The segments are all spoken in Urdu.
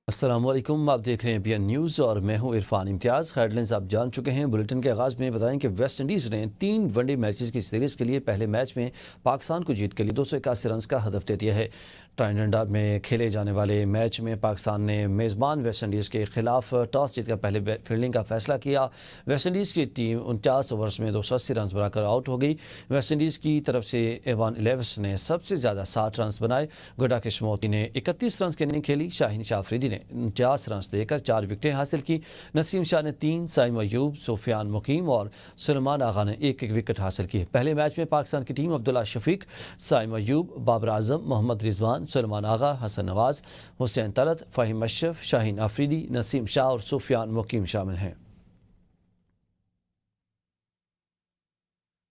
السلام علیکم، آپ دیکھ رہے ہیں پی این نیوز اور میں ہوں عرفان امتیاز۔ ہیڈلائنز آپ جان چکے ہیں۔ بلیٹن کے آغاز میں بتائیں کہ ویسٹ انڈیز نے 3 ون ڈے میچز کی سیریز کے لیے پہلے میچ میں پاکستان کو جیت کے لیے 281 رنز کا ہدف دے دیا ہے۔ ٹرائنڈا میں کھیلے جانے والے میچ میں پاکستان نے میزبان ویسٹ انڈیز کے خلاف ٹاس جیت کر پہلے فیلڈنگ کا فیصلہ کیا۔ ویسٹ انڈیز کی ٹیم 49 اوورز میں 280 رنز بنا کر آؤٹ ہو گئی۔ ویسٹ انڈیز کی طرف سے ایوان ایلیوس نے سب سے زیادہ 60 رنز بنائے۔ گڈا کشموتی نے 31 رنز کی اننگ کھیلی۔ شاہین شاہ آفریدی نے 49 رنز دے کر 4 وکٹیں حاصل کی۔ نسیم شاہ نے 3، سائم ایوب، سفیان مقیم اور سلیمان آغا نے 1 وکٹ حاصل کی۔ پہلے میچ میں پاکستان کی ٹیم عبداللہ شفیق، سائم ایوب، بابر اعظم، محمد رضوان، سلیمان آغا، حسن نواز، حسین طلعت، فہیم اشرف، شاہین آفریدی، نسیم شاہ اور سفیان مقیم شامل ہیں۔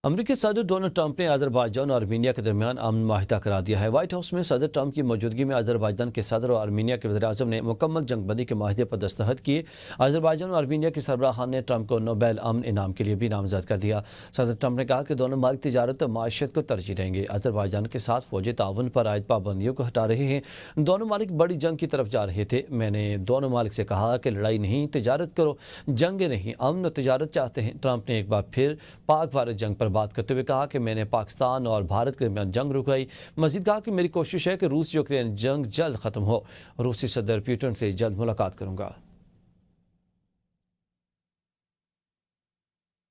امریکی صدر ڈونلڈ ٹرمپ نے آذربائیجان اور آرمینیا کے درمیان امن معاہدہ کرا دیا ہے۔ وائٹ ہاؤس میں صدر ٹرمپ کی موجودگی میں آذربائیجان کے صدر اور آرمینیا کے وزیر اعظم نے مکمل جنگ بندی کے معاہدے پر دستخط کیے۔ آذربائیجان اور آرمینیا کے سربراہان نے ٹرمپ کو نوبیل امن انعام کے لیے بھی نامزد کر دیا۔ صدر ٹرمپ نے کہا کہ دونوں ممالک تجارت اور معیشت کو ترجیح دیں گے۔ آذربائیجان کے ساتھ فوجی تعاون پر عائد پابندیوں کو ہٹا رہے ہیں۔ دونوں ممالک بڑی جنگ کی طرف جا رہے تھے۔ میں نے دونوں ممالک سے کہا کہ لڑائی نہیں، تجارت کرو، جنگ نہیں، امن و تجارت چاہتے ہیں۔ ٹرمپ نے ایک بار پھر پاک بھارت جنگ پر بات کرتے ہوئے کہا کہ میں نے پاکستان اور بھارت کے درمیان جنگ رکائی۔ مزید کہا کہ میری کوشش ہے کہ روس یوکرین جنگ جلد ختم ہو۔ روسی صدر پیوٹن سے جلد ملاقات کروں گا۔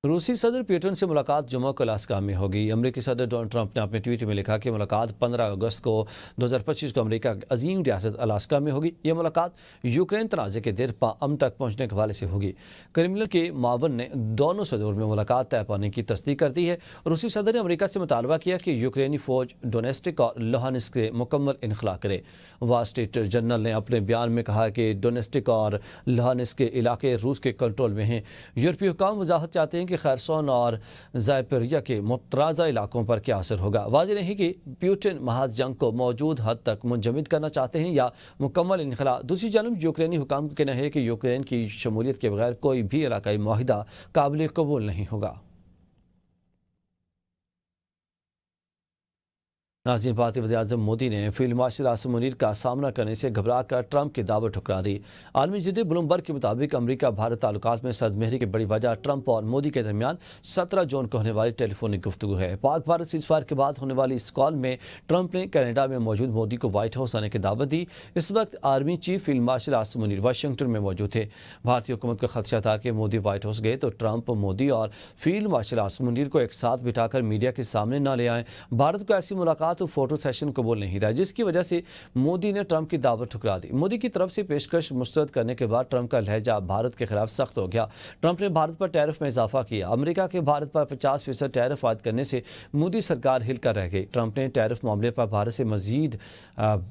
روسی صدر پیوٹن سے ملاقات جمعہ کو الاسکا میں ہوگی۔ امریکی صدر ڈونلڈ ٹرمپ نے اپنے ٹویٹ میں لکھا کہ ملاقات 15 اگست کو 2025 کو امریکہ کی عظیم ریاست الاسکا میں ہوگی۔ یہ ملاقات یوکرین تنازع کے دیر پا امن تک پہنچنے کے حوالے سے ہوگی۔ کرملن کے معاون نے دونوں صدور میں ملاقات طے پانے کی تصدیق کر دی ہے۔ روسی صدر نے امریکہ سے مطالبہ کیا کہ یوکرینی فوج ڈونیسٹک اور لوہانسک سے مکمل انخلا کرے۔ وال اسٹریٹ جرنل نے اپنے بیان میں کہا کہ ڈونیسٹک اور لوہانسک کے علاقے روس کے کنٹرول میں ہیں۔ یورپی حکام وضاحت چاہتے ہیں کہ خیرسون اور زائپیریا کے مترازع علاقوں پر کیا اثر ہوگا۔ واضح نہیں کہ پیوٹن محاذ جنگ کو موجود حد تک منجمد کرنا چاہتے ہیں یا مکمل انخلا۔ دوسری جانب یوکرینی حکام کا کہنا ہے کہ یوکرین کی شمولیت کے بغیر کوئی بھی علاقائی معاہدہ قابل قبول نہیں ہوگا۔ ناظرین، بھارتی وزیر اعظم مودی نے فیلڈ مارشل عاصم منیر کا سامنا کرنے سے گھبرا کر ٹرمپ کی دعوت ٹھکرا دی۔ عالمی جریدے بلومبرگ کے مطابق امریکہ بھارت تعلقات میں سرد مہری کی بڑی وجہ ٹرمپ اور مودی کے درمیان 17 جون کو ہونے والی ٹیلی فونک گفتگو ہے۔ پاک بھارت سیز فائر کے بعد ہونے والی اس کال میں ٹرمپ نے کینیڈا میں موجود مودی کو وائٹ ہاؤس آنے کی دعوت دی۔ اس وقت army chief field marshal Asim Munir Washington میں موجود تھے۔ بھارتی حکومت کا خدشہ تھا کہ مودی وائٹ ہاؤس گئے تو ٹرمپ مودی اور فیلڈ مارشل عاصم منیر کو ایک ساتھ بٹھا کر میڈیا کے سامنے نہ لے آئیں۔ بھارت کو ایسی ملاقات اور فوٹو سیشن قبول نہیں تھا، جس کی وجہ سے مودی نے ٹرمپ کی دعوت ٹھکرا دی۔ مودی کی طرف سے پیشکش مسترد کرنے کے بعد ٹرمپ کا لہجہ بھارت کے خلاف سخت ہو گیا۔ ٹرمپ نے بھارت پر ٹیرف میں اضافہ کیا۔ امریکہ کے بھارت پر 50% ٹیرف عائد کرنے سے مودی سرکار ہل کر رہ گئی۔ ٹرمپ نے ٹیرف معاملے پر بھارت سے مزید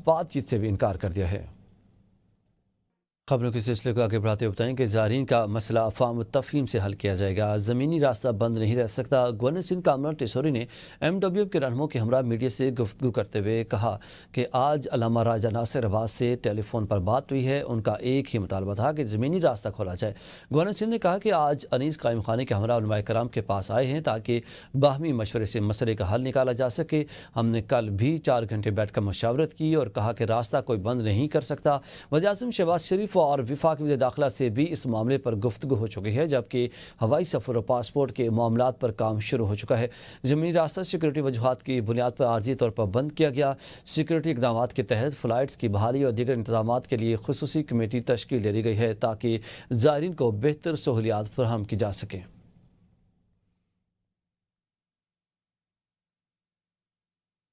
بات چیت سے بھی انکار کر دیا ہے۔ خبروں کے سلسلے کو آگے بڑھاتے ہوئے بتائیں کہ زائرین کا مسئلہ افہام و تفہیم سے حل کیا جائے گا۔ زمینی راستہ بند نہیں رہ سکتا۔ گورنر سندھ کامران ٹیسوری نے ایم ڈبلیو کے رہنماؤں کے ہمراہ میڈیا سے گفتگو کرتے ہوئے کہا کہ آج علامہ راجہ ناصر عباس سے ٹیلی فون پر بات ہوئی ہے۔ ان کا ایک ہی مطالبہ تھا کہ زمینی راستہ کھولا جائے۔ گورنر سندھ نے کہا کہ آج انیس قائم خانی کے ہمراہ علماء کرام کے پاس آئے ہیں تاکہ باہمی مشورے سے مسئلے کا حل نکالا جا سکے۔ ہم نے کل بھی 4 گھنٹے بیٹھ کر مشاورت کی اور کہا کہ راستہ کوئی بند نہیں کر سکتا۔ وزیر اعظم شہباز شریف اور وفاقی وزیر داخلہ سے بھی اس معاملے پر گفتگو ہو چکی ہے، جبکہ ہوائی سفر اور پاسپورٹ کے معاملات پر کام شروع ہو چکا ہے۔ زمینی راستہ سیکورٹی وجوہات کی بنیاد پر عارضی طور پر بند کیا گیا۔ سیکورٹی اقدامات کے تحت فلائٹس کی بحالی اور دیگر انتظامات کے لیے خصوصی کمیٹی تشکیل دے دی گئی ہے تاکہ زائرین کو بہتر سہولیات فراہم کی جا سکیں۔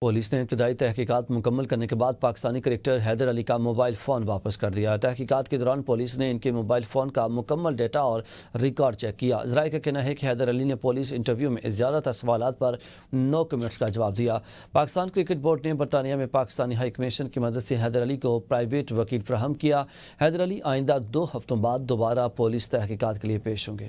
پولیس نے ابتدائی تحقیقات مکمل کرنے کے بعد پاکستانی کرکٹر حیدر علی کا موبائل فون واپس کر دیا۔ تحقیقات کے دوران پولیس نے ان کے موبائل فون کا مکمل ڈیٹا اور ریکارڈ چیک کیا۔ ذرائع کا کہنا ہے کہ حیدر علی نے پولیس انٹرویو میں زیادہ تر سوالات پر نو کمنٹس کا جواب دیا۔ پاکستان کرکٹ بورڈ نے برطانیہ میں پاکستانی ہائی کمیشن کی مدد سے حیدر علی کو پرائیویٹ وکیل فراہم کیا۔ حیدر علی آئندہ 2 ہفتوں بعد دوبارہ پولیس تحقیقات کے لیے پیش ہوں گے۔